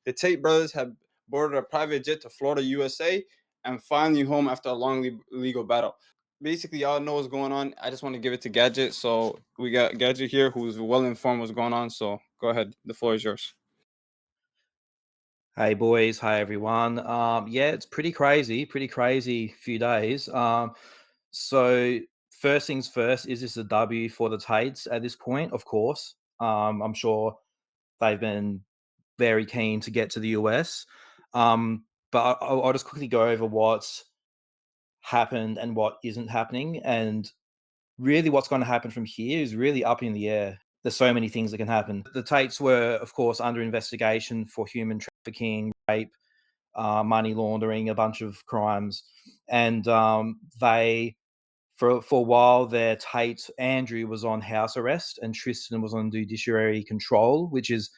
The Tate brothers have boarded a private jet to Florida, USA, and finally home after a long legal battle. Basically, y'all know what's going on. I just want to give it to Gadget. So we got Gadget here, who's well informed what's going on. So go ahead, the floor is yours. Hey boys, hey everyone. Yeah, it's pretty crazy few days. So first things first, is this a W for the Tates at this point? Of course. I'm sure they've been very keen to get to the US. But I'll just quickly go over what's happened and what isn't happening. And really, what's going to happen from here is really up in the air. There's so many things that can happen. The Tates were, of course, under investigation for human trafficking, rape, money laundering, a bunch of crimes, and they for a while there, Andrew was on house arrest and Tristan was on judiciary control, which is,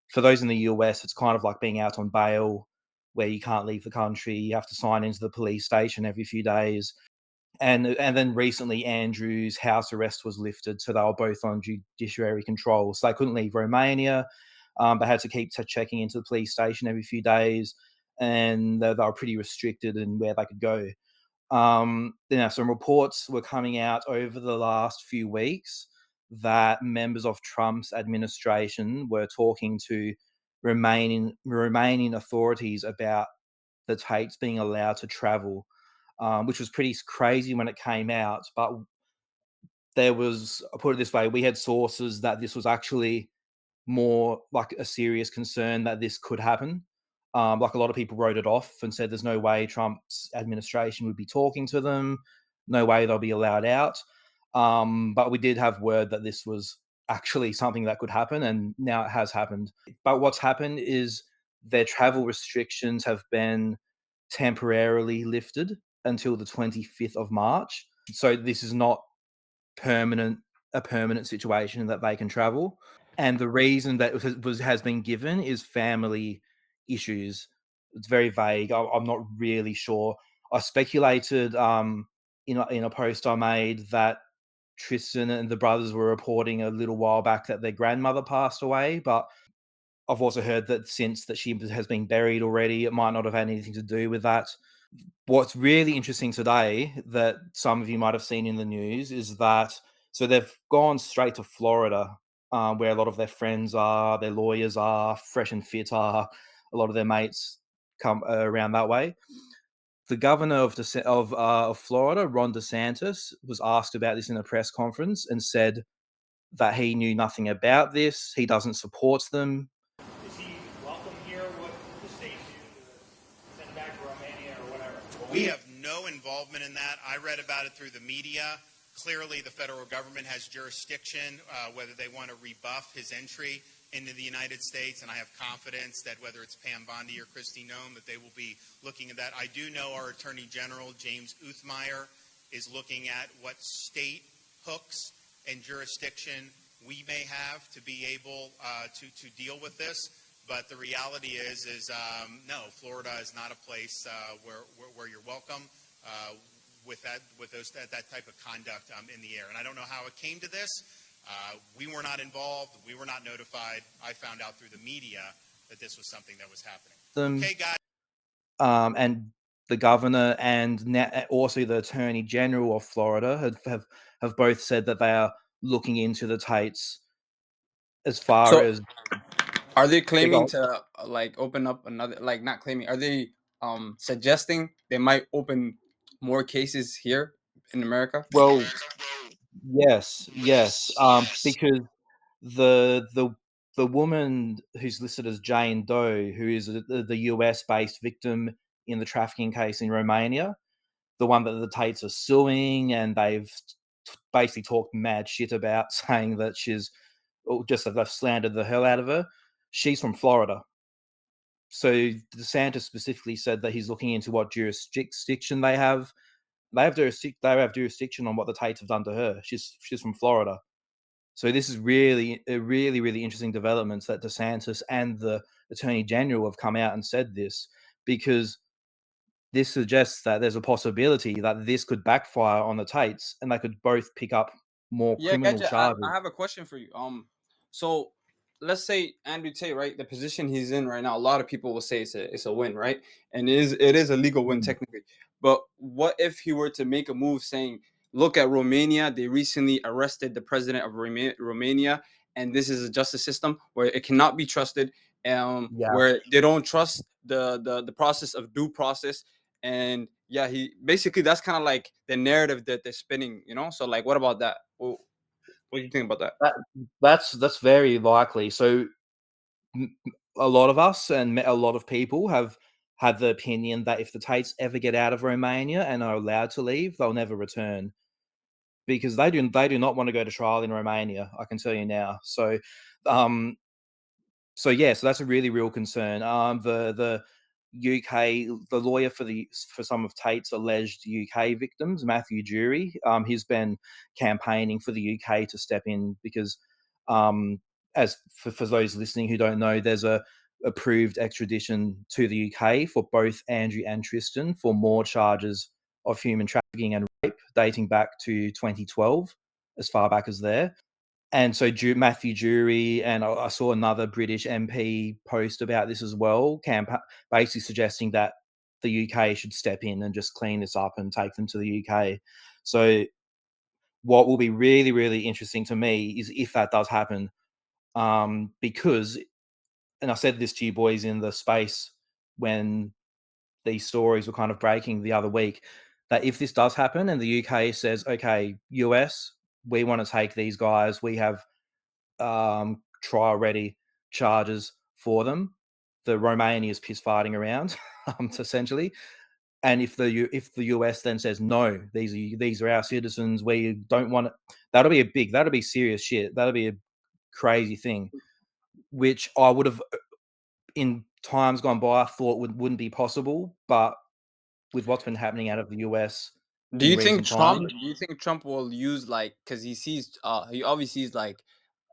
for those in the US, it's kind of like being out on bail, where you can't leave the country. You have to sign into the police station every few days. And then recently, Andrew's house arrest was lifted, so they were both on judiciary control. So they couldn't leave Romania. They had to keep checking into the police station every few days, and they were pretty restricted in where they could go. Some reports were coming out over the last few weeks that members of Trump's administration were talking to Romanian authorities about the Tates being allowed to travel, which was pretty crazy when it came out. But I'll put it this way, we had sources that this was actually more like a serious concern that this could happen. Like a lot of people wrote it off and said there's no way Trump's administration would be talking to them, no way they'll be allowed out. But we did have word that this was actually something that could happen, and now it has happened. But what's happened is their travel restrictions have been temporarily lifted until the 25th of March. So this is not permanent a permanent situation that they can travel. And the reason that has been given is family issues. It's very vague. I'm not really sure. I speculated in a post I made that Tristan and the brothers were reporting a little while back that their grandmother passed away, but I've also heard that since that she has been buried already, it might not have had anything to do with that. What's really interesting today that some of you might have seen in the news is that they've gone straight to Florida, where a lot of their friends are, their lawyers are, Fresh and Fit are, a lot of their mates come around that way. The governor of Florida, Ron DeSantis, was asked about this in a press conference and said that he knew nothing about this. He doesn't support them. Is he welcome here? What the states do to send him back to Romania or whatever? Well, we have no involvement in that. I read about it through the media. Clearly, the federal government has jurisdiction, whether they want to rebuff his entry into the United States, and I have confidence that whether it's Pam Bondi or Kristi Noem, that they will be looking at that. I do know our Attorney General, James Uthmeyer, is looking at what state hooks and jurisdiction we may have to be able to deal with this. But the reality is no, Florida is not a place where you're welcome with that type of conduct in the air. And I don't know how it came to this. We were not involved. We were not notified. I found out through the media that this was something that was happening. Okay, guys. And the governor and also the attorney general of Florida have both said that they are looking into the Tates as far So as. are they claiming to like open up another, like not claiming, are they suggesting they might open more cases here in America? Well, yes, because the woman who's listed as Jane Doe, who is the US-based victim in the trafficking case in Romania, the one that the Tates are suing, and they've basically talked mad shit about, saying that she's just that they've slandered the hell out of her. She's from Florida. So DeSantis specifically said that he's looking into what jurisdiction they have. They have jurisdiction on what the Tates have done to her. She's from Florida. So this is really a really interesting developments that DeSantis and the Attorney General have come out and said this, because this suggests that there's a possibility that this could backfire on the Tates and they could both pick up more Yeah, criminal Gadget, I charges. have a question for you. So let's say Andrew Tate, right? The position he's in right now, a lot of people will say it's a win, right? And it is a legal win Mm. technically. But what if he were to make a move saying, "Look at Romania. They recently arrested the president of Romania, and this is a justice system where it cannot be trusted, Yeah, where they don't trust the process of due process." And yeah, he basically that's kind of like the narrative that they're spinning, you know. So like, what about that? What do you think about that? that that's very likely. So a lot of us and a lot of people have had the opinion that if the Tates ever get out of Romania and are allowed to leave, they'll never return because they do not want to go to trial in Romania. I can tell you now. Um, so yeah, so that's a really real concern. The UK, the lawyer for some of Tate's alleged UK victims, Matthew Jury, he's been campaigning for the UK to step in because, as for those listening who don't know, there's a approved extradition to the UK for both Andrew and Tristan for more charges of human trafficking and rape dating back to 2012, as far back as there. And so Matthew Jury and I saw another British MP post about this as well, basically suggesting that the UK should step in and just clean this up and take them to the UK. So what will be really, really interesting to me is if that does happen, because, and I said this to you boys in the space when these stories were kind of breaking the other week, that if this does happen and the UK says, okay, US, we want to take these guys, we have trial ready charges for them. The Romania's piss farting around, essentially. And if the US then says no, these are our citizens, we don't want it, that'll be serious shit. That'll be a crazy thing, which I would have in times gone by thought wouldn't be possible, but with what's been happening out of the US Do in you think recent Trump? times. Do you think Trump will use like because he obviously sees like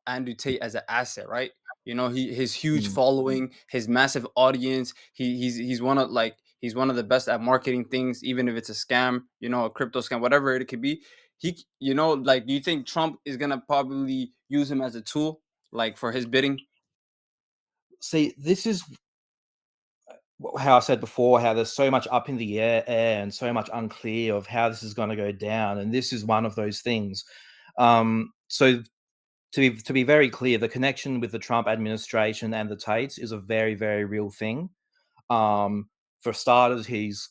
Andrew Tate as an asset, right? You know, his huge Mm. following, his massive audience. He's one of the best at marketing things, even if it's a scam, you know, a crypto scam, whatever it could be. Like, do you think Trump is gonna probably use him as a tool, like for his bidding? See, this is how I said before, how there's so much up in the air and so much unclear of how this is going to go down, and this is one of those things. So to be very clear, the connection with the Trump administration and the Tates is a very, very real thing. For starters, he's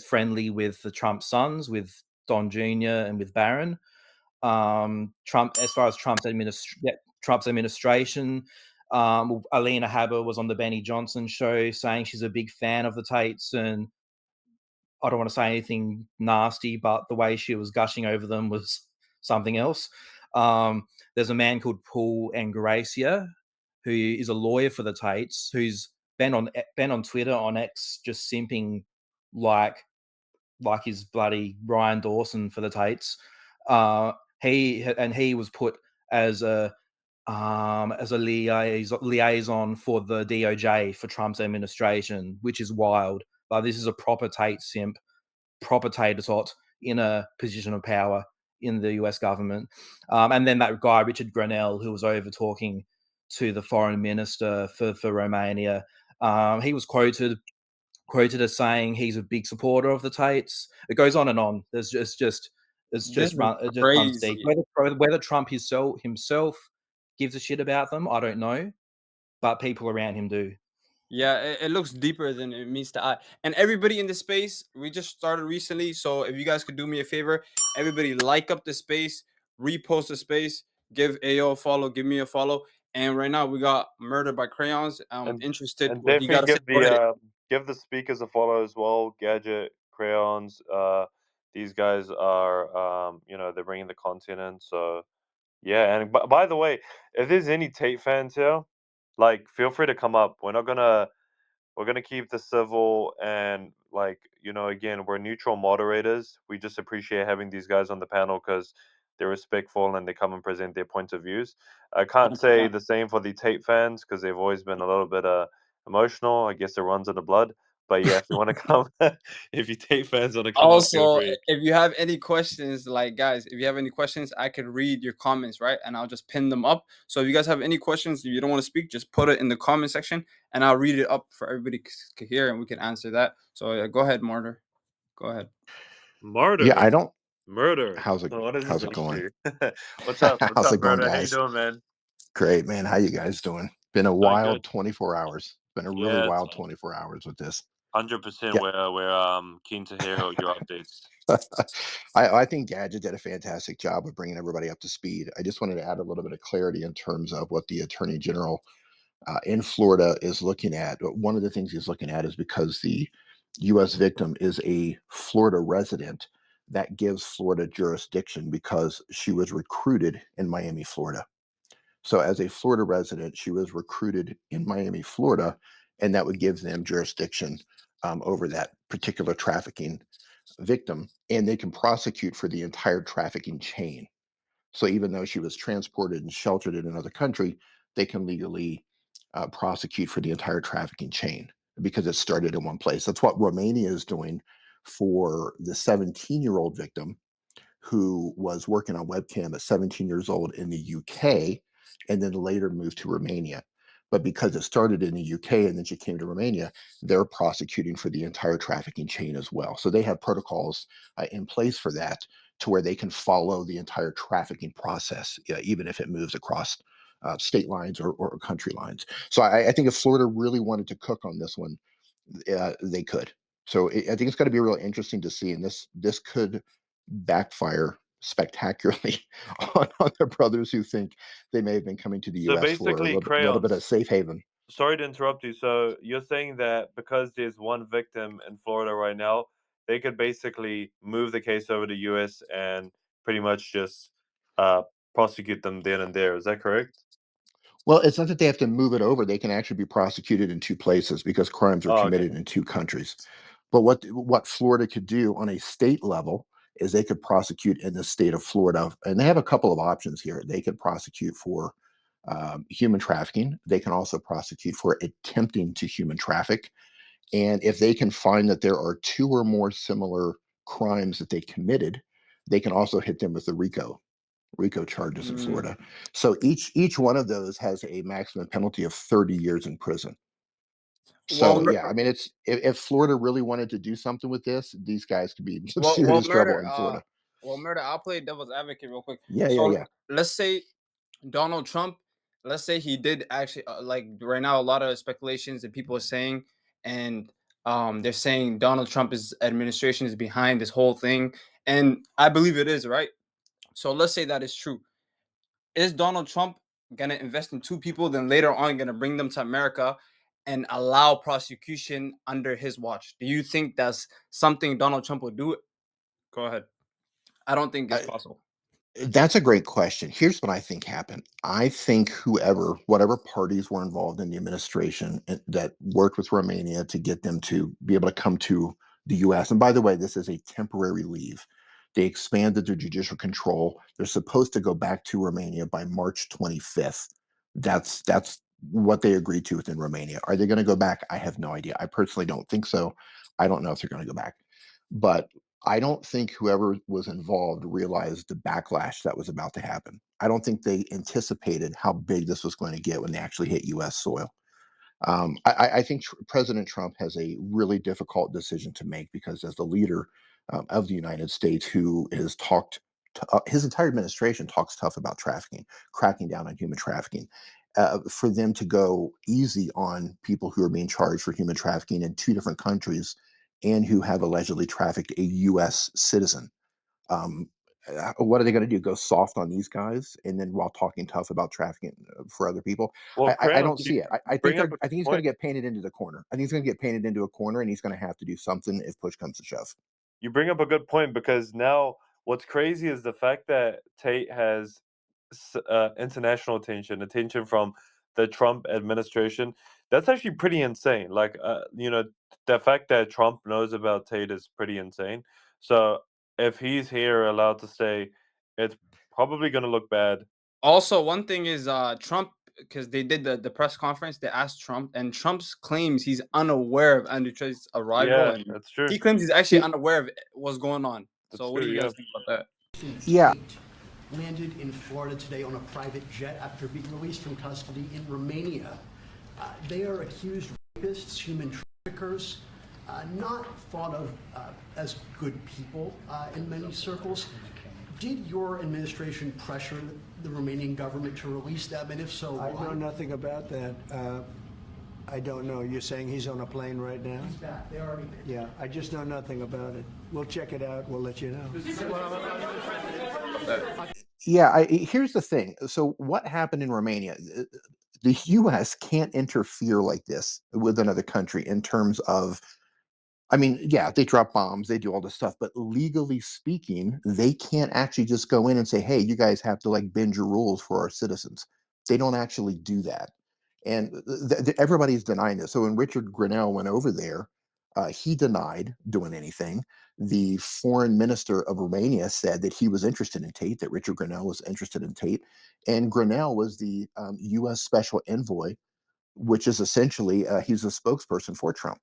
friendly with the Trump sons, with Don Jr. and with Barron. Trump, as far as Trump's administration, Alina Haber was on the Benny Johnson show saying she's a big fan of the Tates, and I don't want to say anything nasty, but the way she was gushing over them was something else. There's a man called Paul Angracia who is a lawyer for the Tates, who's been on Twitter on X just simping like his bloody Ryan Dawson for the Tates. Uh, he was put as a liaison for the DOJ for Trump's administration, which is wild. But this is a proper Tate simp, proper Tatertot in a position of power in the US government. And then that guy Richard Grenell, who was over talking to the foreign minister for Romania, he was quoted as saying he's a big supporter of the Tates. It goes on and on. This is It just runs deep. crazy. Whether Trump himself gives a shit about them, I don't know, but people around him do. Yeah, it looks deeper than it meets the eye. And everybody in the space, we just started recently. So if you guys could do me a favor, everybody like up the space, repost the space, give AO a follow, give me a follow. And right now we got Murder by Crayons. I'm And interested and what he definitely gotta say. Go ahead. give the speakers a follow as well. Gadget, Crayons, these guys are they're bringing the content in. So yeah, and by the way, if there's any Tate fans here, like feel free to come up. We're gonna keep this civil and again, we're neutral moderators. We just appreciate having these guys on the panel because they're respectful and they come and present their points of views. I can't say 100%. the same for the Tate fans because they've always been a little bit emotional. I guess it runs in the blood. But yeah, if you want to come, if you Tate fans want to come up, feel Also, free. if you have any questions, like guys, if you have any questions, I could read your comments, right? And I'll just pin them up. So if you guys have any questions, if you don't want to speak, just put it in the comment section, and I'll read it up for everybody to hear, and we can answer that. So go ahead, Martyr. Go ahead. Martyr. Yeah, I don't. Murder. How's it What is his how's it going? issue? What's up? What's How's up, it going, Murder? How you guys? doing, man? Great, man. How you guys doing? Been a Doing good. wild 24 hours. Been a really Yeah, wild 24 hours with this. 100%. Yeah. We're keen to hear your updates. I think Gadget did a fantastic job of bringing everybody up to speed. I just wanted to add a little bit of clarity in terms of what the Attorney General in Florida is looking at. One of the things he's looking at is because the U.S. victim is a Florida resident, that gives Florida jurisdiction because she was recruited in Miami, Florida. So, as a Florida resident, she was recruited in Miami, Florida, and that would give them jurisdiction over that particular trafficking victim, and they can prosecute for the entire trafficking chain. So, even though she was transported and sheltered in another country, they can legally prosecute for the entire trafficking chain because it started in one place. That's what Romania is doing for the 17-year-old victim who was working on webcam at 17 years old in the UK and then later moved to Romania. But because it started in the UK and then she came to Romania, they're prosecuting for the entire trafficking chain as well. So they have protocols in place for that to where they can follow the entire trafficking process, even if it moves across state lines or country lines. So I think if Florida really wanted to cook on this one, they could. So I think it's going to be real interesting to see, and this could backfire spectacularly on the brothers who think they may have been coming to the So U.S. for a basically, little bit of crayons. safe haven. Sorry to interrupt you. So you're saying that because there's one victim in Florida right now, they could basically move the case over to US and pretty much just uh, prosecute them then and there. Is that correct? Well, it's not that they have to move it over; they can actually be prosecuted in two places because crimes are Oh, okay. committed in two countries. But what Florida could do on a state level is they could prosecute in the state of Florida, and they have a couple of options here. They could prosecute for human trafficking. They can also prosecute for attempting to human traffic. And if they can find that there are two or more similar crimes that they committed, they can also hit them with the RICO charges in Mm. Florida. So each one of those has a maximum penalty of 30 years in prison. Well, So yeah, I mean, it's if Florida really wanted to do something with this, these guys could be in some well, serious trouble murder. in Florida. Well, murder. I'll play devil's advocate real quick. Yeah, yeah, So yeah. let's say Donald Trump. Let's say he did actually like right now. A lot of speculations that people are saying, and they're saying Donald Trump's administration is behind this whole thing, and I believe it is, right? So let's say that is true. Is Donald Trump gonna invest in two people, then later on gonna bring them to America and allow prosecution under his watch? Do you think that's something Donald Trump would do? Go ahead. I don't think it's I, possible. That's a great question. Here's what I think happened. I think whatever parties were involved in the administration that worked with Romania to get them to be able to come to the US. And by the way, this is a temporary leave. They expanded their judicial control. They're supposed to go back to Romania by March 25th. That's what they agreed to within Romania. Are they going to go back? I have no idea. I personally don't think so. I don't know if they're going to go back. But I don't think whoever was involved realized the backlash that was about to happen. I don't think they anticipated how big this was going to get when they actually hit U.S. soil. I think President Trump has a really difficult decision to make because, as the leader of the United States, who has talked, his entire administration talks tough about trafficking, cracking down on human trafficking. For them to go easy on people who are being charged for human trafficking in two different countries and who have allegedly trafficked a U.S. citizen. Um, what are they going to do? Go soft on these guys, and then while talking tough about trafficking for other people? Well, I Crayons, don't see it. I think bring up a I good think he's going point. to get painted into the corner. I think he's going to get painted into a corner, and he's going to have to do something if push comes to shove. You bring up a good point because now what's crazy is the fact that Tate has international attention from the Trump administration. That's actually pretty insane. Like, the fact that Trump knows about Tate is pretty insane. So if he's here allowed to stay, it's probably going to look bad. Also, one thing is Trump because they did the press conference. They asked Trump, and Trump's claims he's unaware of Andrew Tate's arrival, Yeah, and that's true. he claims he's actually unaware of what's going on. That's So, what do true, you yeah. guys think about that? Yeah. Tate landed in Florida today on a private jet after being released from custody in Romania. They are accused rapists, human traffickers, not thought of as good people in many circles. Did your administration pressure the Romanian government to release them, and if so, I why? know nothing about that. I don't know. You're saying he's on a plane right now? He's back. They already did. Yeah, I just know nothing about it. We'll check it out. We'll let you know. Yeah, here's the thing. So what happened in Romania? The U.S. can't interfere like this with another country in terms of, I mean, yeah, they drop bombs, they do all this stuff, but legally speaking, they can't actually just go in and say, "Hey, you guys have to like bend your rules for our citizens." They don't actually do that, and everybody's denying this. So when Richard Grenell went over there, he denied doing anything. The foreign minister of Romania said that he was interested in Tate, that Richard Grenell was interested in Tate, and Grenell was the U.S. special envoy, which is essentially he's a spokesperson for Trump.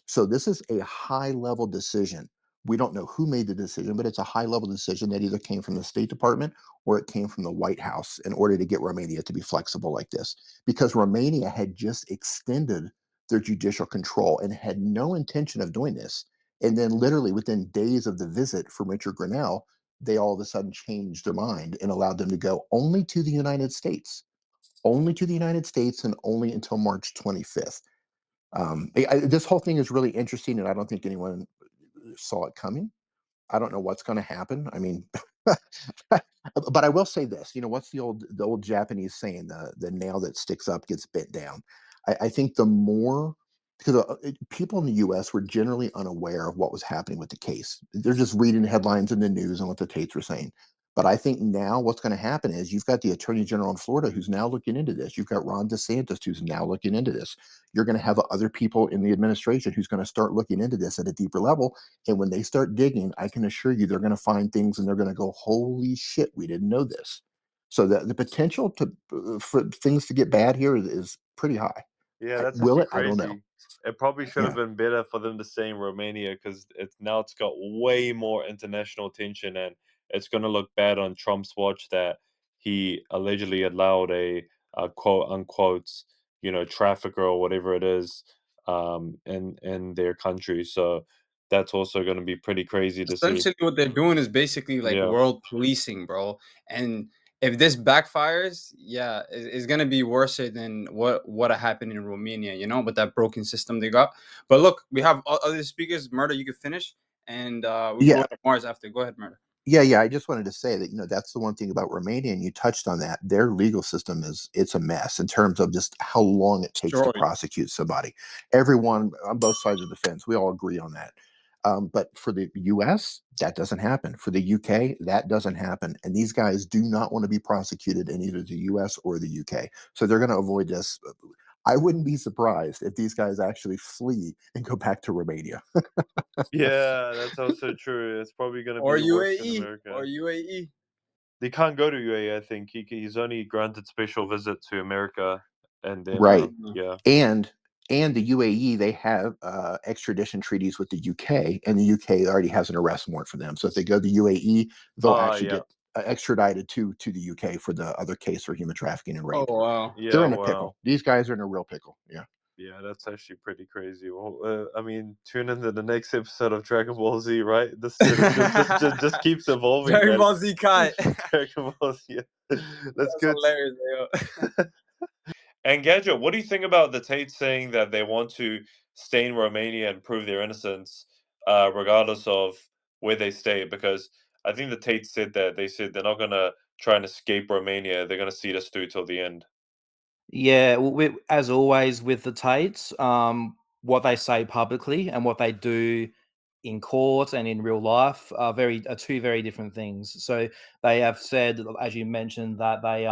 So this is a high level decision. We don't know who made the decision, but it's a high level decision that either came from the State Department or it came from the White House in order to get Romania to be flexible like this. Because Romania had just extended their judicial control and had no intention of doing this. And then, literally within days of the visit from Richard Grenell, they all of a sudden changed their mind and allowed them to go only to the United States, only to the United States, and only until March 25th. This whole thing is really interesting, and I don't think anyone saw it coming. I don't know what's going to happen. I mean, but I will say this. You know, what's the old Japanese saying? The nail that sticks up gets bent down. I think the more, because people in the U.S. were generally unaware of what was happening with the case. They're just reading headlines in the news and what the Tates were saying. But I think now what's going to happen is you've got the Attorney General in Florida who's now looking into this. You've got Ron DeSantis who's now looking into this. You're going to have other people in the administration who's going to start looking into this at a deeper level. And when they start digging, I can assure you they're going to find things and they're going to go, "Holy shit, we didn't know this." So the potential to for things to get bad here is pretty high. Yeah, that's Will actually it? I don't know. crazy. It probably should have Yeah. been better for them to stay in Romania because it's got way more international attention, and it's going to look bad on Trump's watch that he allegedly allowed a quote unquote, trafficker or whatever it is, in their country. So that's also going to be pretty crazy to see. Essentially, what they're doing is basically like Yeah. world policing, bro. And if this backfires, yeah, it's gonna be worse than what happened in Romania, with that broken system they got. But look, we have other speakers. Murder, you can finish, and we can go Yeah. to Mars after. Go ahead, Murder. Yeah. I just wanted to say that, that's the one thing about Romania, and you touched on that. Their legal system it's a mess in terms of just how long it takes to Destroyed. prosecute somebody. Everyone on both sides of the fence, we all agree on that. But for the US, that doesn't happen. For the UK, that doesn't happen. And these guys do not want to be prosecuted in either the US or the UK. So they're going to avoid this. I wouldn't be surprised if these guys actually flee and go back to Romania. Yeah, that's also true. It's probably going to Or be worse in UAE. America. Or UAE. They can't go to UAE, I think. He's only granted special visit to America, and then Right. yeah. And the UAE, they have extradition treaties with the UK, and the UK already has an arrest warrant for them. So if they go to the UAE, they'll actually Yeah. get extradited to the UK for the other case for human trafficking and Oh rape. wow. They're Yeah, in a wow. pickle. These guys are in a real pickle. Yeah. Yeah, that's actually pretty crazy. Well, I mean, tune into the next episode of Dragon Ball Z, right? This just keeps evolving, Dragon man. Ball Z Kai. Dragon Ball Z. Yeah. That's That's good. hilarious, yo. And Gadget, what do you think about the Tate saying that they want to stay in Romania and prove their innocence, regardless of where they stay? Because I think the Tate said that they said they're not gonna try and escape Romania. They're gonna see this through till the end. Yeah, well, as always with the Tates, what they say publicly and what they do in court and in real life are two very different things. So they have said, as you mentioned, that they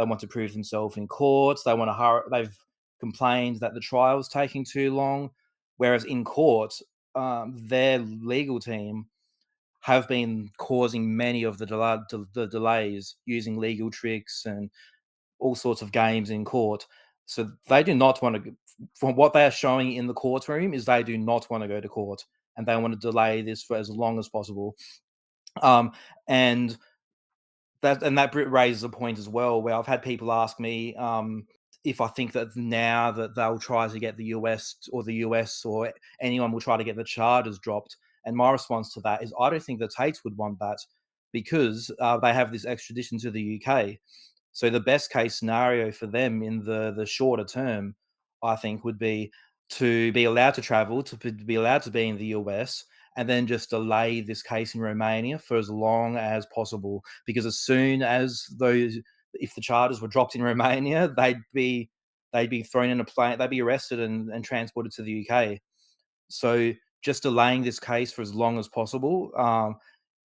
want to prove themselves in court. They want to hurry. They've complained that the trial is taking too long, whereas in court, their legal team have been causing many of the delays using legal tricks and all sorts of games in court. So they do not want to. From what they are showing in the courtroom, is they do not want to go to court, and they want to delay this for as long as possible. Um, and that raises a point as well, where I've had people ask me if I think that now that they'll try to get the US or anyone will try to get the charges dropped. And my response to that is I don't think the Tates would want that, because they have this extradition to the UK. So the best case scenario for them in the shorter term, I think, would be to be allowed to travel, to be allowed to be in the US, and then just delay this case in Romania for as long as possible. Because as soon as if the charges were dropped in Romania, they'd be thrown in a plane, they'd be arrested and transported to the UK. So just delaying this case for as long as possible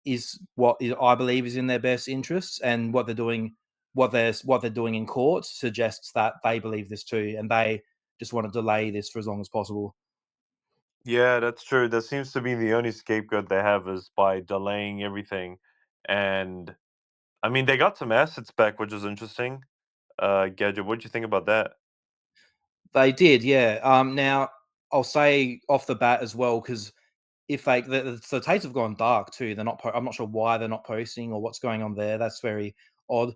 is I believe is in their best interests, and what they're doing in court suggests that they believe this too, and they just want to delay this for as long as possible. Yeah, that's true. That seems to be the only scapegoat they have is by delaying everything. And I mean, they got some assets back, which is interesting. Gadget, what'd you think about that? They did, yeah. Now I'll say off the bat as well, because if they the Tates have gone dark too. They're not. I'm not sure why they're not posting or what's going on there. That's very odd.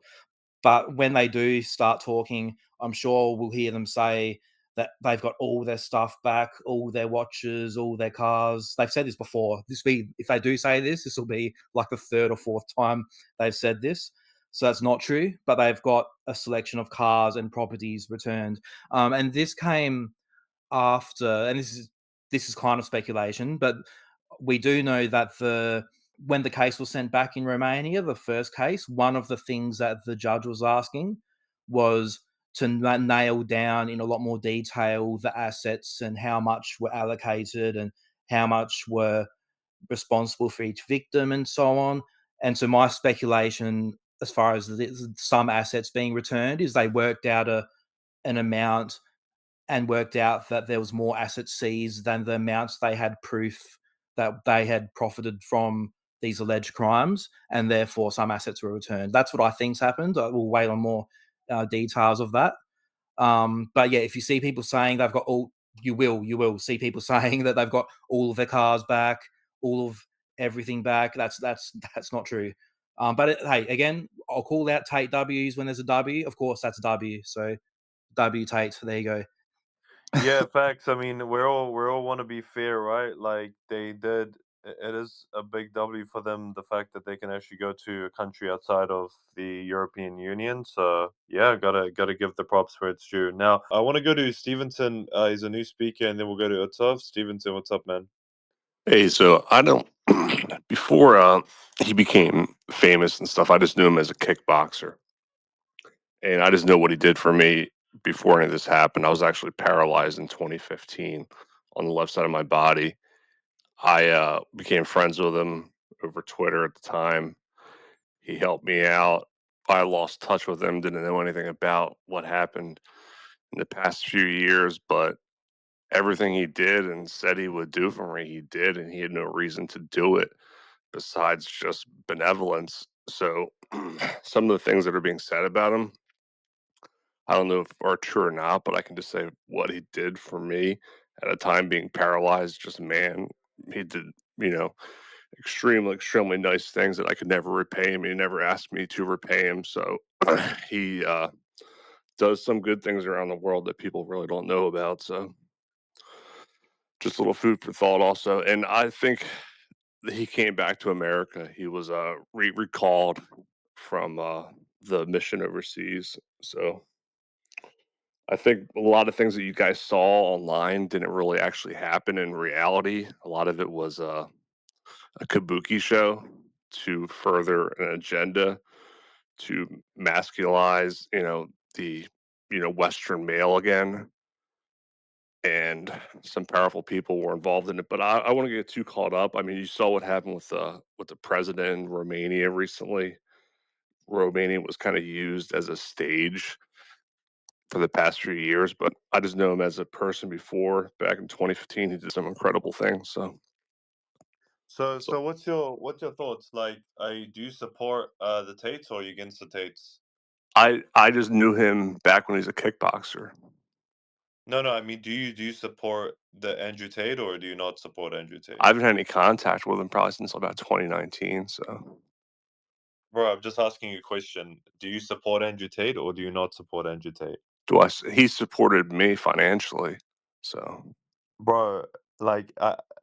But when they do start talking, I'm sure we'll hear them say that they've got all their stuff back, all their watches, all their cars. They've said this before. If they do say this will be like the third or fourth time they've said this. So that's not true. But they've got a selection of cars and properties returned. And this came after, and this is kind of speculation, but we do know that when the case was sent back in Romania, the first case, one of the things that the judge was asking was to nail down in a lot more detail the assets and how much were allocated and how much were responsible for each victim and so on. And so my speculation, as far as some assets being returned, is they worked out an amount and worked out that there was more assets seized than the amounts they had proof that they had profited from these alleged crimes, and therefore some assets were returned. That's what I think's happened. I will wait on more details of that. But yeah, if you see people saying they've got all, you will see people saying that they've got all of their cars back, all of everything back. That's not true. Hey, again, I'll call out Tate W's when there's a W. Of course, that's a W. So W Tate. There you go. Yeah, facts. I mean, we all want to be fair, right? Like they did. It is a big W for them, the fact that they can actually go to a country outside of the European Union. So yeah, gotta give the props where it's due. Now I want to go to Stevenson. He's a new speaker, and then we'll go to Utov. Stevenson, what's up, man? Hey, so I don't before he became famous and stuff, I just knew him as a kickboxer. And I just know what he did for me before any of this happened. I was actually paralyzed in 2015 on the left side of my body. I became friends with him over Twitter at the time. He helped me out. I lost touch with him, didn't know anything about what happened in the past few years, but everything he did and said he would do for me, he did, and he had no reason to do it besides just benevolence. So some of the things that are being said about him, I don't know if are true or not, but I can just say what he did for me at a time being paralyzed. Just man, he did, you know, extremely, extremely nice things that I could never repay him. He never asked me to repay him. So he does some good things around the world that people really don't know about. So just a little food for thought, also. And I think he came back to America. He was recalled from the mission overseas. So I think a lot of things that you guys saw online didn't really actually happen in reality. A lot of it was a kabuki show to further an agenda to masculize, the Western male again. And some powerful people were involved in it. But I want to get too caught up. I mean, you saw what happened with the president in Romania recently. Romania was kind of used as a stage for the past few years, but I just know him as a person before. Back in 2015, he did some incredible things. So, So so what's your thoughts? Like, do you support the Tates or are you against the Tates? I just knew him back when he was a kickboxer. No, I mean, do you support the Andrew Tate or do you not support Andrew Tate? I haven't had any contact with him probably since about 2019. So, Bro, I'm just asking you a question. Do you support Andrew Tate or do you not support Andrew Tate? he supported me financially. So, Bro, like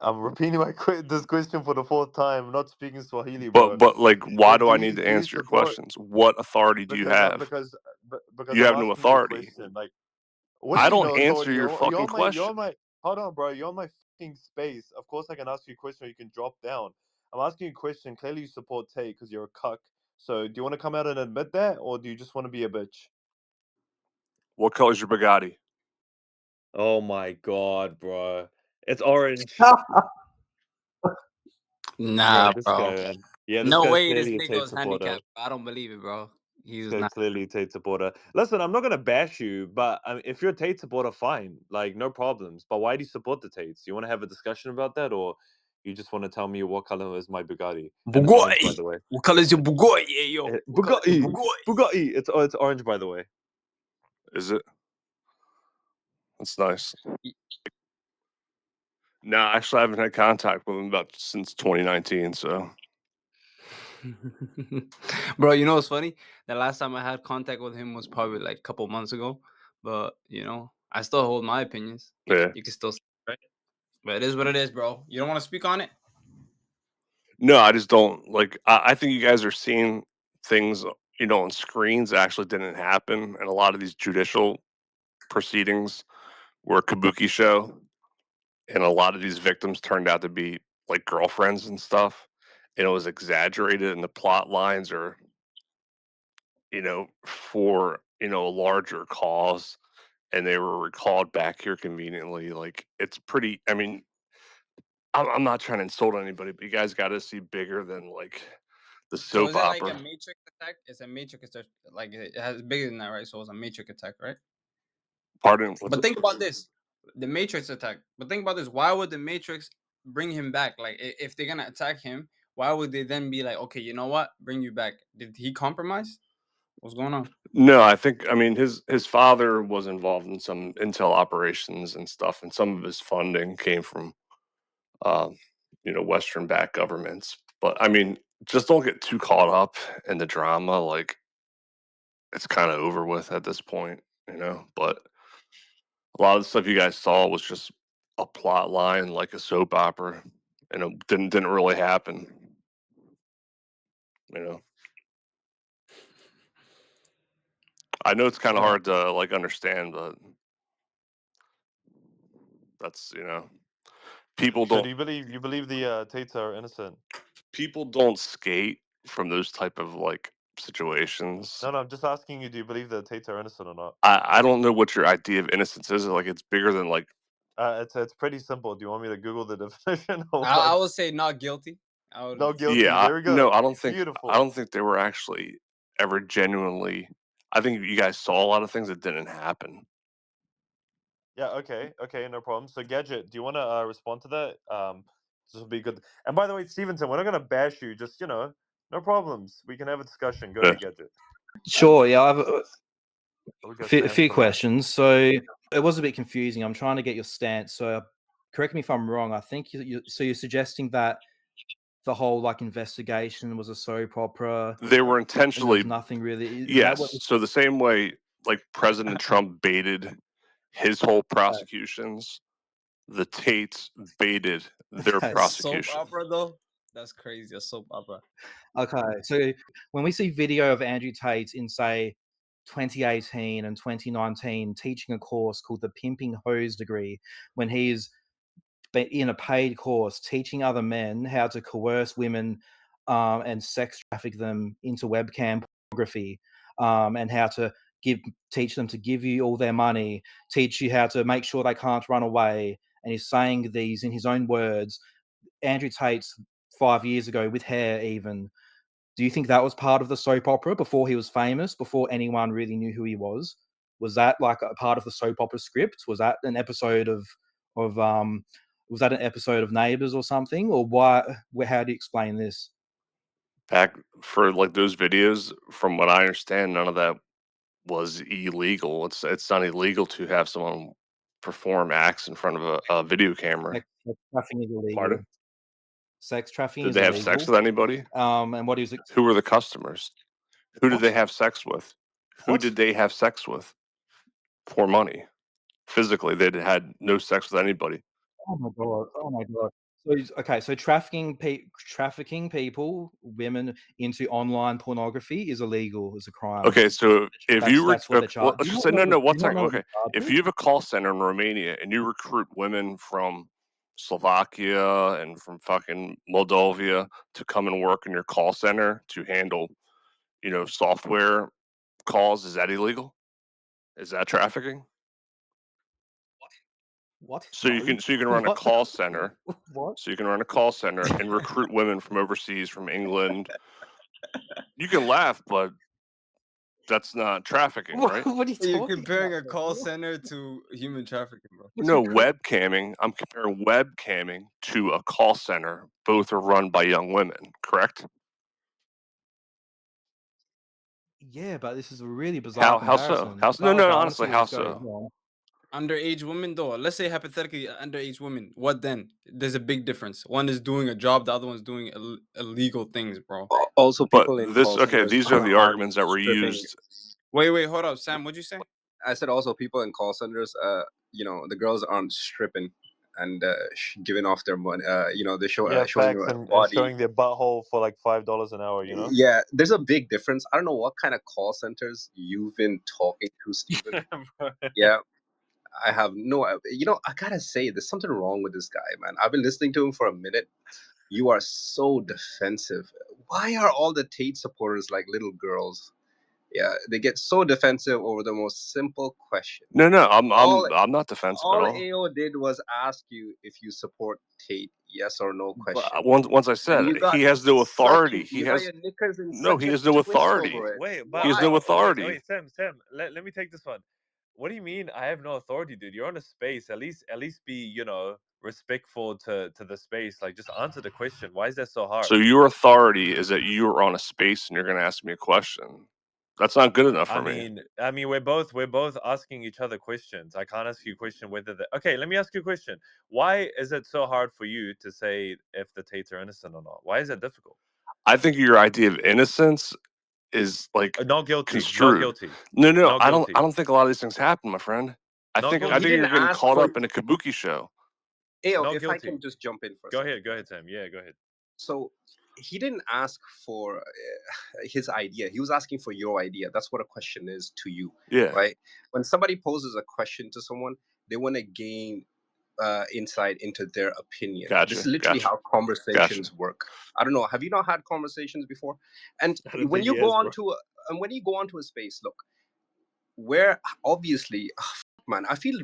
I'm repeating this question for the fourth time. I'm not speaking Swahili, bro. but like, why do I need to Do you answer your support? questions? What authority do you Because have? because You I'm have no asking you a authority. question. Like, what do I you mean don't no answer authority? your fucking You're question. my. Hold on, bro. You're my fucking space. Of course, I can ask you a question. Or you can drop down. I'm asking you a question. Clearly, you support Tate because you're a cuck. So, do you want to come out and admit that, or do you just want to be a bitch? What color's your Bugatti? Oh my god, bro. It's orange. Nah, Bro, this bro. guy, man. Yeah, this No guy's way this clearly a nigga Tate was supporter. handicapped. I don't believe it, bro. He This was guy's not. clearly a Tate supporter. Listen, I'm not gonna bash you, but if you're a Tate supporter, fine. Like, no problems. But why do you support the Tates? You want to have a discussion about that, or you just want to tell me what color is my Bugatti? And it's orange, by Bugatti. the way. What color is your Bugatti? Hey, yo. What color is your Bugatti, Bugatti? Bugatti. It's orange, by the way. Is it? That's nice. No, actually, I haven't had contact with him since 2019. So, Bro, you know what's funny? The last time I had contact with him was probably like a couple months ago. But I still hold my opinions. yeah. You can still say, right? But it is what it is, bro. You don't want to speak on it? No, I just don't like. I think you guys are seeing things, on screens that actually didn't happen, and a lot of these judicial proceedings were a kabuki show, and a lot of these victims turned out to be like girlfriends and stuff, and it was exaggerated, and the plot lines are, for a larger cause, and they were recalled back here conveniently. Like it's pretty. I mean, I'm not trying to insult anybody, but you guys got to see bigger than like the So soap is it like a opera. matrix attack? It's a matrix attack. Like it has bigger than that, right? So it's a matrix attack, right? Pardon, what's But it? think about this. The matrix attack. But think about this. Why would the matrix bring him back? Like if they're gonna attack him, why would they then be like, okay, you know what? Bring you back. Did he compromise? What's going on? No, I mean his father was involved in some intel operations and stuff, and some of his funding came from um, Western backed governments. But I mean, just don't get too caught up in the drama. Like it's kind of over with at this point. But a lot of the stuff you guys saw was just a plot line, like a soap opera, and it didn't really happen. You know, I know it's kind of Yeah. hard to like understand, but that's people So, do don't you believe the Tates are innocent? people don't skate from those type of like situations. No, I'm just asking you. Do you believe the Tates are innocent or not? I don't know what your idea of innocence is. Like it's bigger than like It's pretty simple. Do you want me to Google the definition or I what? would say not guilty. I would. No guilty. yeah. Very No, good. I don't think Beautiful. they were actually ever genuinely. I think you guys saw a lot of things that didn't happen. Yeah. Okay. No problem. So, Gadget, do you want to respond to that? This will be good. And by the way, Stevenson, we're not gonna bash you. Just no problems. We can have a discussion. Go Yeah. ahead, Gadget. Sure, yeah, I have We go a Sam few for now. questions. So it was a bit confusing. I'm trying to get your stance. So correct me if I'm wrong. I think you're suggesting that the whole like investigation was a soap opera They were and there was intentionally nothing really. Is that what? yes. So the same way like President Trump baited his whole prosecutions, the Tates baited their Okay. A soap prosecution. opera though? That's crazy. A soap opera. Okay. So when we see video of Andrew Tate in say 2018 and 2019 teaching a course called the Pimping Hose degree, when he's in a paid course teaching other men how to coerce women and sex traffic them into webcam pornography, and how to teach them to give you all their money, teach you how to make sure they can't run away. And he's saying these in his own words. Andrew Tate's 5 years ago with hair even. Do you think that was part of the soap opera before he was famous, before anyone really knew who he was? Was that like a part of the soap opera script? Was that an episode of was that an episode of Neighbours or something? Or why? How do you explain this? Back for like those videos, from what I understand, none of that was illegal. It's not illegal to have someone perform acts in front of a video camera. Sex trafficking is illegal. Pardon? Sex trafficking Did is they have illegal. sex with anybody? And what is it? Who were the customers? Who did What? they have sex with? Who What? did they have sex with for money? Physically, they had no sex with anybody. Oh my god! Oh my god! So okay, so trafficking people, women into online pornography is illegal. Is a crime. Okay, so if you That's what they're well, charged. let's Do you just not say no, know no. what- One do you not second. know what Okay, the charge if is? you have a call center in Romania and you recruit women from Slovakia and from fucking Moldavia to come and work in your call center to handle, software calls, is that illegal? Is that trafficking? What? So you No. can run a What? call center. What? So you can run a call center and recruit women from overseas, from England. You can laugh, but that's not trafficking, right? What are you You're talking comparing a about, call bro? center to human trafficking, bro. No, webcamming. I'm comparing webcamming to a call center. Both are run by young women, correct? Yeah, but this is a really bizarre How so? comparison. How so? But No, okay, I honestly, understand where how this goes. so? Go on. Underage women, though. Let's say hypothetically, underage women. What then? There's a big difference. One is doing a job, the other one's doing illegal things, bro. Also, But people in this, call okay, centers these are the aren't arguments that were stripping. used. Wait, hold up, Sam. What'd you say? I said also people in call centers, the girls aren't stripping and giving off their money. They showing facts you a and body. showing their butthole for like $5 an hour. Yeah, there's a big difference. I don't know what kind of call centers you've been talking to, Steven. Yeah, I have no. I gotta say, there's something wrong with this guy, man. I've been listening to him for a minute. You are so defensive. Why are all the Tate supporters like little girls? Yeah, they get so defensive over the most simple question. No, I'm not defensive at All all. AO did was ask you if you support Tate, yes or no question. But once I And said you got he has no authority. you got your knickers in No, such he a has no twist authority. over it. Wait, but He has no Why? authority. Wait, Sam, let me take this one. What do you mean I have no authority, dude? You're on a space. At least be, respectful to the space. Like, just answer the question. Why is that so hard? So your authority is that you are on a space and you're going to ask me a question. That's not good enough for me. I mean, we're both asking each other questions. I can't ask you a question whether okay, let me ask you a question. Why is it so hard for you to say if the Tates are innocent or not? Why is that difficult? I think your idea of innocence is like not guilty. construed. Not guilty. No, Not I guilty. don't think a lot of these things happen, my friend. I think guilty. you're getting caught up in a kabuki show. AO, Not if guilty. I can just jump in for a Go second. ahead, Sam. Yeah, go ahead. So he didn't ask for his idea. He was asking for your idea. That's what a question is to you. Yeah. Right? When somebody poses a question to someone, they want to gain insight into their opinion. Gotcha. This is literally how conversations work. I don't know. Have you not had conversations before? And when you go on to a space, look, where obviously, man, I feel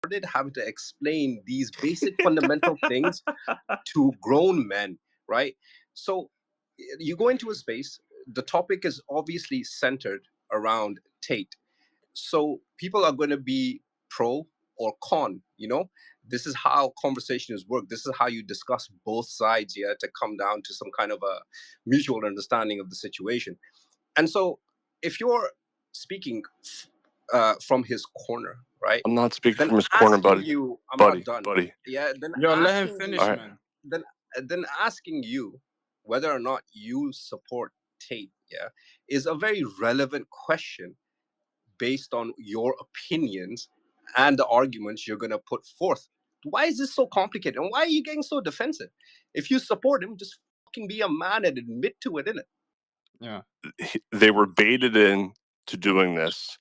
retarded having to explain these basic fundamental things to grown men, right? So you go into a space, the topic is obviously centered around Tate. So people are going to be pro or con, This is how conversations work. This is how you discuss both sides here to come down to some kind of a mutual understanding of the situation. And so if you're speaking from his corner, right? I'm not speaking Then from his corner, buddy. I'm buddy, not done. buddy. Yeah, then let him asking finish, you, man. then asking you whether or not you support Tate, yeah, is a very relevant question based on your opinions and the arguments you're gonna put forth. Why is this so complicated? And why are you getting so defensive? If you support him, just fucking be a man and admit to it, innit? Yeah. They were baited in to doing this.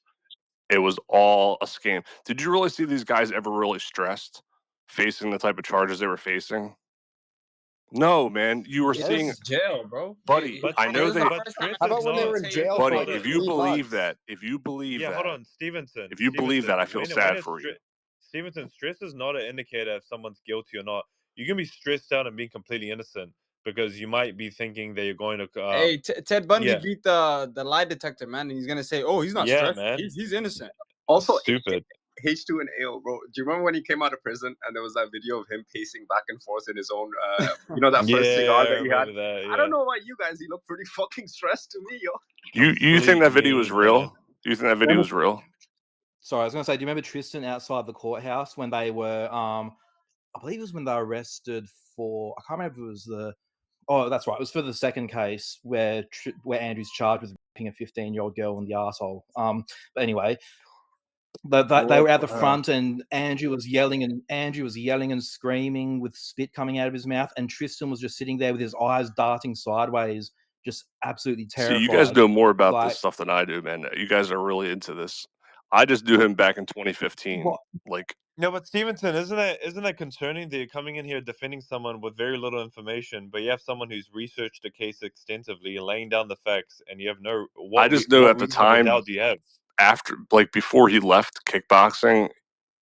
It was all a scam. Did you really see these guys ever really stressed facing the type of charges they were facing? No, man. You were seeing jail, bro. buddy. I know they. Stress How is about when they were in jail Buddy, for like if you 3 believe months? that, hold on, Stevenson. If you believe that, I feel sad for you. Stevenson, stress is not an indicator if someone's guilty or not. You can be stressed out and being completely innocent because you might be thinking that you're going to. Hey, Ted Bundy beat the lie detector, man, and he's gonna say, "Oh, he's not stressed. Man. He's innocent." Also, stupid. H2 and AO, bro. Do you remember when he came out of prison and there was that video of him pacing back and forth in his own, that first cigar that he had? That, yeah. I don't know about you guys. He looked pretty fucking stressed to me, yo. You think that video was real? Do you think that video was real? Sorry, I was going to say, do you remember Tristan outside the courthouse when they were, I believe it was when they were arrested for, I can't remember if it was oh, that's right, it was for the second case where Andrew's charged with raping a 15-year-old girl in the arsehole. But anyway, they were at the front, and Andrew was yelling and screaming with spit coming out of his mouth, and Tristan was just sitting there with his eyes darting sideways, just absolutely terrified. See, you guys know more about this stuff than I do, man. You guys are really into this. I just knew him back in 2015. What? Like, No, but Stevenson, isn't that concerning that you're coming in here defending someone with very little information, but you have someone who's researched the case extensively and laying down the facts, and you have no I just know at the reasonable time, doubt do you have? after, like, before he left kickboxing,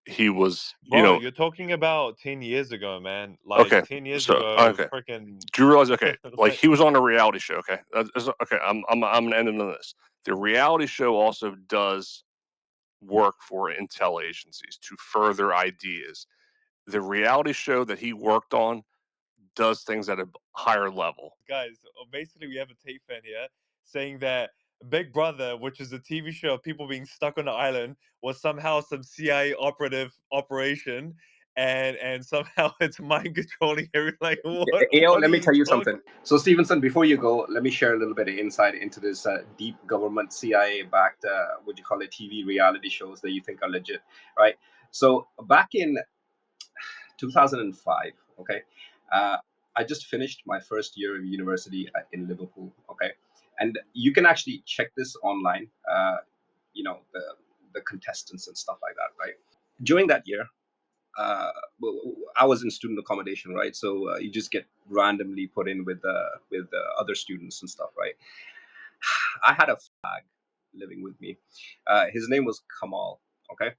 he was, Bro, you know, you're talking about 10 years ago, man. Like okay. 10 years So, ago, okay. freaking. Do you realize? Okay, like like, he was on a reality show. Okay, okay. I'm gonna end on this. The reality show also does work for intel agencies to further ideas. The reality show that he worked on does things at a higher level. guys, basically we have a Tate fan here saying that Big Brother, which is a TV show of people being stuck on the island, was somehow some CIA operation, and somehow it's mind controlling everything. Like, Yo, what let are me you tell you talking? something. So, Stevenson, before you go, let me share a little bit of insight into this deep government CIA-backed, what do you call it, TV reality shows that you think are legit, right? So, back in 2005, okay, I just finished my first year of university in Liverpool, okay, and you can actually check this online. You know, the contestants and stuff like that, right? During that year, I was in student accommodation, right? So you just get randomly put in with other students and stuff, right? I had a flag living with me. His name was Kamal. Okay,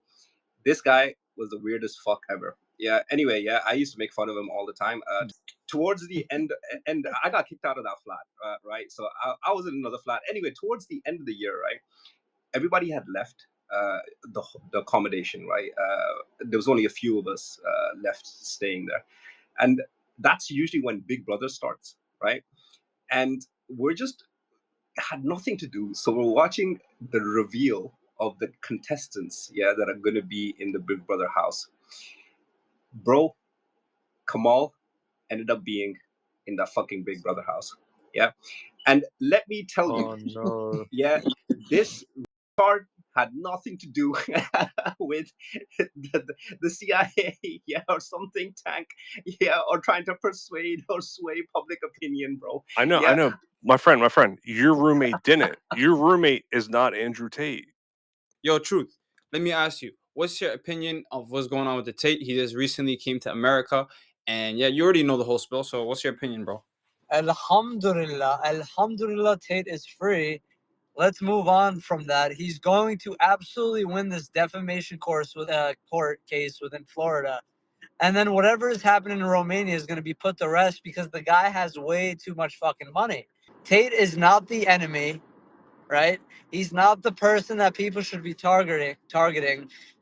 this guy was the weirdest fuck ever. Yeah. Anyway, yeah, I used to make fun of him all the time. Towards the end, and I got kicked out of that flat, right? So I was in another flat. Anyway, towards the end of the year, right? Everybody had left the accommodation, right? There was only a few of us left staying there, and that's usually when Big Brother starts, right? And we're just had nothing to do, so we're watching the reveal of the contestants, yeah, that are going to be in the Big Brother house. Bro, Kamal ended up being in that fucking Big Brother house, yeah. And let me tell you, Oh no. yeah, this part had nothing to do with the CIA, yeah, or some think tank, yeah, or trying to persuade or sway public opinion, bro. I know, Yeah. my friend. Your roommate didn't. Your roommate is not Andrew Tate. Yo, Truth, let me ask you, what's your opinion of what's going on with the Tate? He just recently came to America, and yeah, you already know the whole spill. So, what's your opinion, bro? Alhamdulillah, Tate is free. Let's move on from that. He's going to absolutely win this defamation court case within Florida. And then whatever is happening in Romania is going to be put to rest because the guy has way too much fucking money. Tate is not the enemy, right? He's not the person that people should be targeting.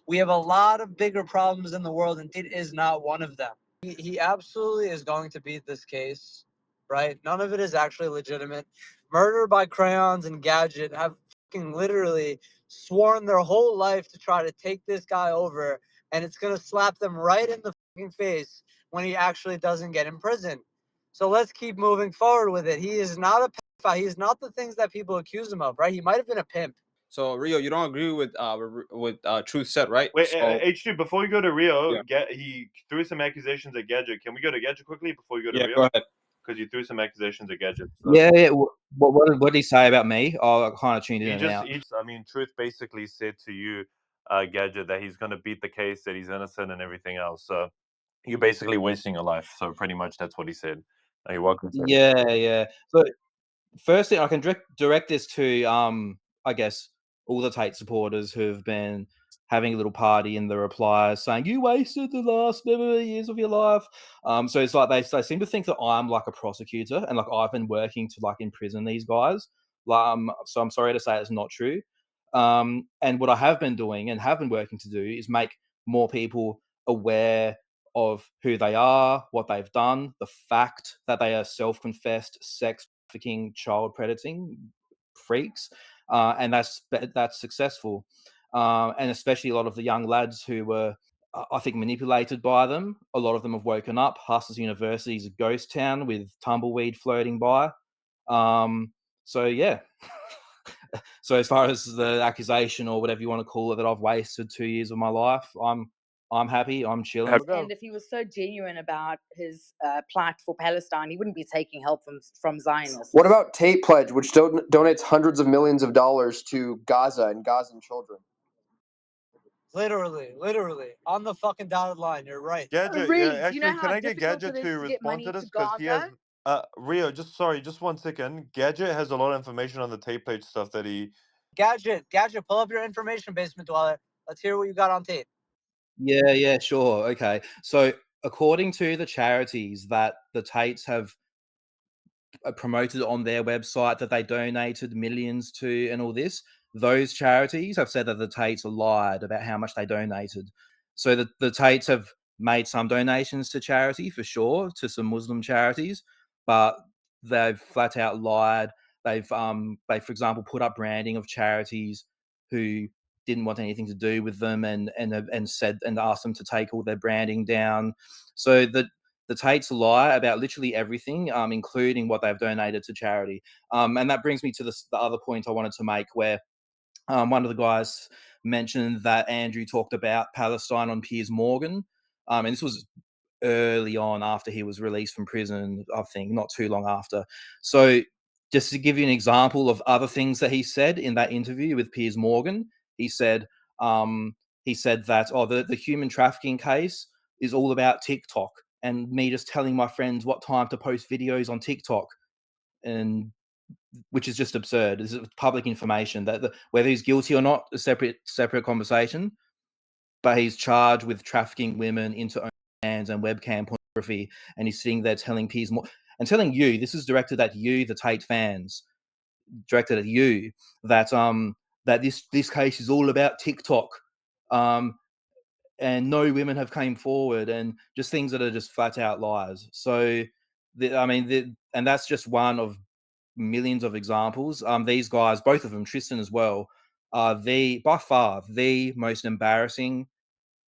We have a lot of bigger problems in the world, and Tate is not one of them. He absolutely is going to beat this case, right? None of it is actually legitimate. Murder by Crayons and Gadget have fucking literally sworn their whole life to try to take this guy over, and it's going to slap them right in the fucking face when he actually doesn't get in prison. So let's keep moving forward with it. He is not a pedophile. He is not the things that people accuse him of, right? He might have been a pimp. So, Rio, you don't agree with Truth said, right? Wait, So, H2, before we go to Rio, yeah, he threw some accusations at Gadget. Can we go to Gadget quickly before we go to yeah, Rio? go ahead. Because you threw some accusations at Gadget. So. Yeah. What did he say about me? Oh, I kind of tuned in and out. I mean, Truth basically said to you, Gadget, that he's going to beat the case, that he's innocent, and everything else. So you're basically wasting your life. So pretty much that's what he said. You're welcome. Sir. Yeah. So firstly, I can direct this to I guess all the Tate supporters who've been having a little party in the replies saying you wasted the last years of your life. So it's like they seem to think that I'm like a prosecutor and like I've been working to like imprison these guys. So I'm sorry to say it's not true. And what I have been doing and have been working to do is make more people aware of who they are, what they've done, the fact that they are self-confessed sex trafficking, child predating freaks. and that's successful. And especially a lot of the young lads who were, I think, manipulated by them. A lot of them have woken up. Hustlers University is a ghost town with tumbleweed floating by. So yeah. So as far as the accusation or whatever you want to call it, that I've wasted 2 years of my life, I'm happy. I'm chilling. And if he was so genuine about his plight for Palestine, he wouldn't be taking help from Zionists. What about Tate Pledge, which donates hundreds of millions of dollars to Gaza and Gazan children? Literally on the fucking dotted line. You're right. Gadget, Really? yeah, Do you actually, know can how I get difficult Gadget it to is to get respond money to to this? Because he has, Gaza? Rio, just sorry, just 1 second. Gadget has a lot of information on the tape page stuff that he. Gadget, pull up your information, basement dweller. Let's hear what you got on tape. Yeah, sure. Okay. So according to the charities that the Tates have promoted on their website that they donated millions to and all this, those charities have said that the Tates lied about how much they donated. So the Tates have made some donations to charity for sure, to some Muslim charities, but they've flat out lied. They, for example, put up branding of charities who didn't want anything to do with them, and said and asked them to take all their branding down. So the Tates lie about literally everything, including what they've donated to charity. And that brings me to the other point I wanted to make, where one of the guys mentioned that Andrew talked about Palestine on Piers Morgan. And this was early on after he was released from prison, I think, not too long after. So just to give you an example of other things that he said in that interview with Piers Morgan, he said that, the human trafficking case is all about TikTok and me just telling my friends what time to post videos on TikTok, and which is just absurd. This is public information. That whether he's guilty or not, a separate conversation. But he's charged with trafficking women into OnlyFans and webcam pornography, and he's sitting there telling Piers Morgan and telling you, this is directed at you, the Tate fans, directed at you, that that this case is all about TikTok, and no women have came forward, and just things that are just flat out lies. So, and that's just one of millions of examples. These guys, both of them, Tristan as well, are by far the most embarrassing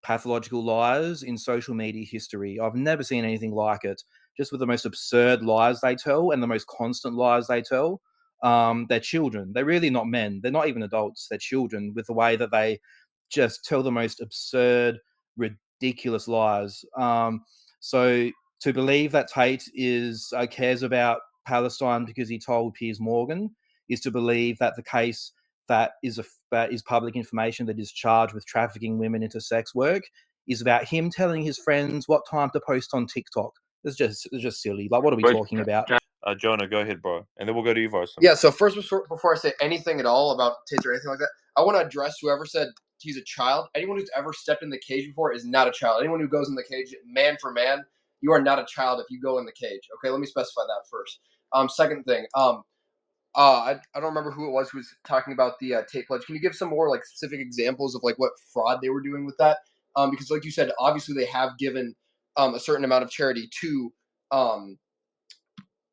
pathological liars in social media history. I've never seen anything like it. Just with the most absurd lies they tell and the most constant lies they tell. They're children. They're really not men. They're not even adults. They're children, with the way that they just tell the most absurd, ridiculous lies. So to believe that Tate cares about Palestine because he told Piers Morgan is to believe that the case that is public information, that is charged with trafficking women into sex work, is about him telling his friends what time to post on TikTok. It's just silly. Like, what are we talking about? Jonah, go ahead, bro, and then we'll go to you, Varsum. Yeah, so first, before I say anything at all about Tate or anything like that, I want to address whoever said he's a child. Anyone who's ever stepped in the cage before is not a child. Anyone who goes in the cage, man for man, you are not a child if you go in the cage. Okay, let me specify that first. Second thing, I don't remember who it was who was talking about the Tate pledge. Can you give some more like specific examples of like what fraud they were doing with that? Because like you said, obviously they have given a certain amount of charity to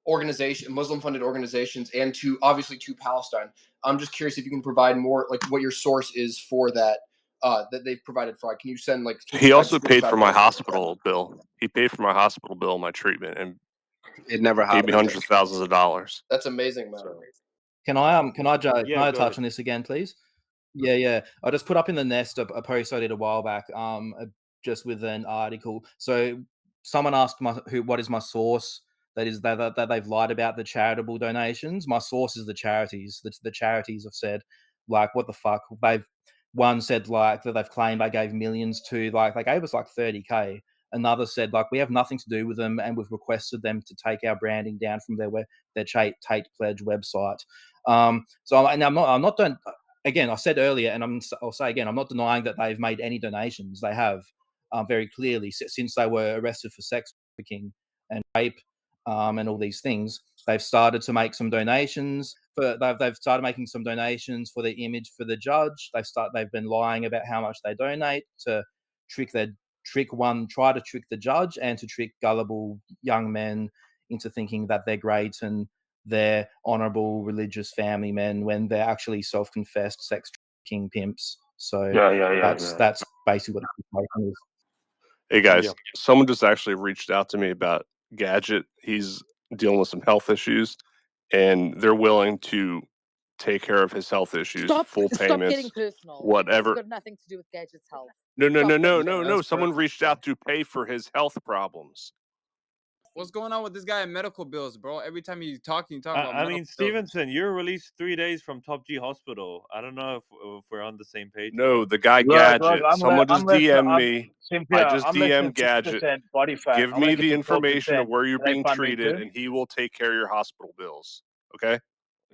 Muslim-funded organizations, and obviously to Palestine. I'm just curious if you can provide more, like what your source is for that that they've provided fraud. Can you send like? He also paid for my hospital bill. He paid for my hospital bill, my treatment, and it never gave me happened. hundreds of thousands of dollars. That's amazing, man. Can I Yeah, go touch ahead. on this again, please? Yeah. I just put up in the nest a post I did a while back, just with an article. So someone asked what is my source that they've lied about the charitable donations. My source is the charities. The charities have said, like, what the fuck? One said like that they've claimed I gave millions to, like they gave us like 30K. Another said like we have nothing to do with them, and we've requested them to take our branding down from their Tate Pledge website. So and I'm not done. Again, I said earlier, and I'll say again, I'm not denying that they've made any donations. They have, very clearly, since they were arrested for sex trafficking and rape, and all these things. They've started to make some donations. They've started making some donations for the image for the judge. They've been lying about how much they donate to try to trick the judge and to trick gullible young men into thinking that they're great and they're honorable religious family men when they're actually self-confessed sex trafficking pimps. So that's basically what the situation is. Hey guys, Yeah. someone just actually reached out to me about Gadget. He's dealing with some health issues, and they're willing to take care of his health issues, full Stop getting payments, personal. whatever. It's got nothing to do with Gadget's health. No. That's Someone perfect. reached out to pay for his health problems. What's going on with this guy in medical bills, bro? Every time you talk about I medical mean, bills. Stevenson, you're released 3 days from Top G Hospital. I don't know if we're on the same page. No, bro. the guy Gadget. Someone just DM'd me. I just DM'd Gadget. Body fat. Give me the information of where you're being treated, and he will take care of your hospital bills. Okay?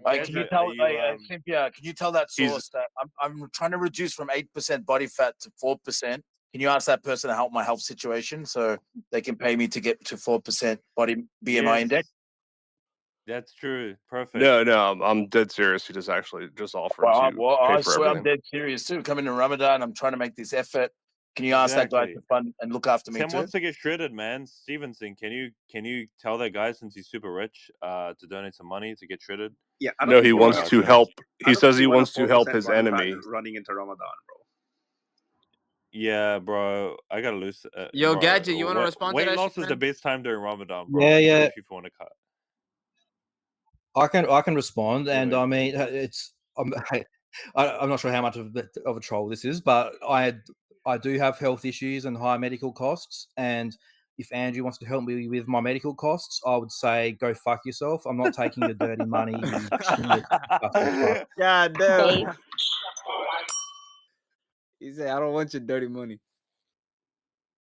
Can you Gadget, tell are you, Cynthia? Can you tell that He's- source that I'm trying to reduce from 8% body fat to 4%? Can you ask that person to help my health situation so they can pay me to get to 4% body BMI Yes. index? That's true. Perfect. No, I'm dead serious. He just offered to pay I for swear I'm everything. dead serious too. Coming in Ramadan, I'm trying to make this effort. Can you ask that guy Exactly. to fund and look after me Sam too? wants to get shredded, man. Stevenson, can you tell that guy, since he's super rich, to donate some money to get shredded? Yeah, I don't No, think he you wants wanna- to Okay. help. I He don't says think he you want a wants to help 4% his body fat enemy. running into Ramadan, bro. Yeah, bro. I gotta lose. Yo, bro, Gadget, you want to respond to weight that loss shit, is the man? best time during Ramadan, bro. Yeah. Especially if you want to cut. I can respond, Go and ahead. I mean I'm not sure how much of a troll this is, but I do have health issues and high medical costs, and if Andrew wants to help me with my medical costs, I would say go fuck yourself. I'm not taking your dirty money, you shameless disgusting fuck. God damn. He said, I don't want your dirty money.